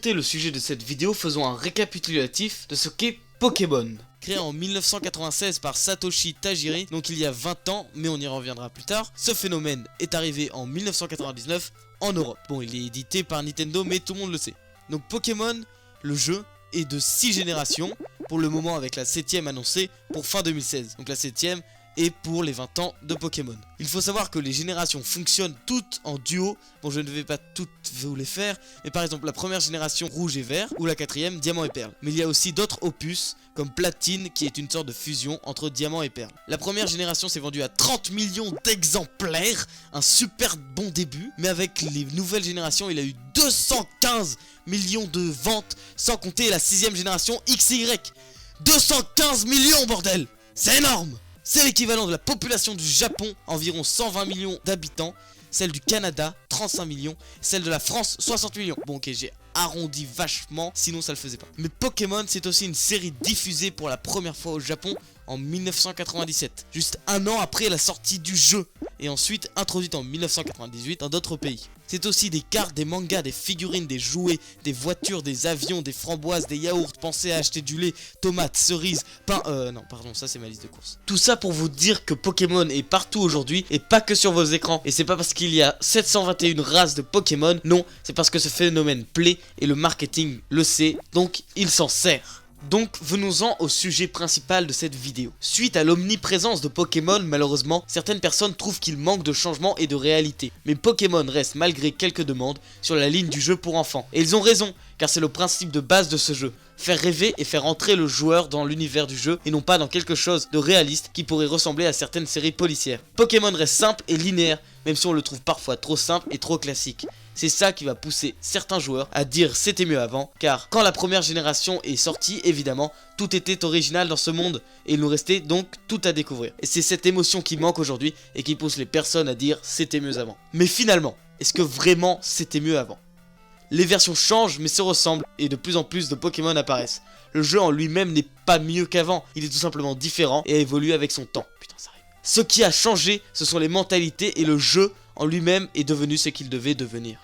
traiter le sujet de cette vidéo, faisons un récapitulatif de ce qu'est Pokémon. Créé en 1996 par Satoshi Tajiri, donc il y a 20 ans, mais on y reviendra plus tard. Ce phénomène est arrivé en 1999 en Europe. Bon, il est édité par Nintendo, mais tout le monde le sait. Donc Pokémon, le jeu, est de 6 générations, pour le moment avec la 7ème annoncée pour fin 2016. Donc la 7ème est pour les 20 ans de Pokémon. Il faut savoir que les générations fonctionnent toutes en duo. Bon, je ne vais pas toutes vous les faire, mais par exemple la première génération rouge et vert, ou la 4ème diamant et perle. Mais il y a aussi d'autres opus, comme Platine, qui est une sorte de fusion entre diamant et perle. La première génération s'est vendue à 30 millions d'exemplaires, un super bon début, mais avec les nouvelles générations, il a eu 215 millions de ventes, sans compter la 6ème génération XY. 215 millions, bordel! C'est énorme! C'est l'équivalent de la population du Japon, environ 120 millions d'habitants, celle du Canada, 35 millions, celle de la France, 60 millions. Bon ok, j'ai arrondi vachement, sinon ça le faisait pas. Mais Pokémon, c'est aussi une série diffusée pour la première fois au Japon en 1997, juste un an après la sortie du jeu, et ensuite introduite en 1998 dans d'autres pays. C'est aussi des cartes, des mangas, des figurines, des jouets, des voitures, des avions, des framboises, des yaourts. Pensez à acheter du lait, tomates, cerises, pain... non, pardon, ça c'est ma liste de courses. Tout ça pour vous dire que Pokémon est partout aujourd'hui et pas que sur vos écrans. Et c'est pas parce qu'il y a 721 races de Pokémon, non, c'est parce que ce phénomène plaît et le marketing le sait, donc il s'en sert. Donc venons-en au sujet principal de cette vidéo. Suite à l'omniprésence de Pokémon, malheureusement, certaines personnes trouvent qu'il manque de changement et de réalité. Mais Pokémon reste malgré quelques demandes sur la ligne du jeu pour enfants. Et ils ont raison, car c'est le principe de base de ce jeu. Faire rêver et faire entrer le joueur dans l'univers du jeu et non pas dans quelque chose de réaliste qui pourrait ressembler à certaines séries policières. Pokémon reste simple et linéaire, même si on le trouve parfois trop simple et trop classique. C'est ça qui va pousser certains joueurs à dire c'était mieux avant, car quand la première génération est sortie, évidemment, tout était original dans ce monde, et il nous restait donc tout à découvrir. Et c'est cette émotion qui manque aujourd'hui, et qui pousse les personnes à dire c'était mieux avant. Mais finalement, est-ce que vraiment c'était mieux avant? Les versions changent mais se ressemblent, et de plus en plus de Pokémon apparaissent. Le jeu en lui-même n'est pas mieux qu'avant, il est tout simplement différent et a évolué avec son temps. Putain, ça arrive. Ce qui a changé, ce sont les mentalités et le jeu en lui-même est devenu ce qu'il devait devenir.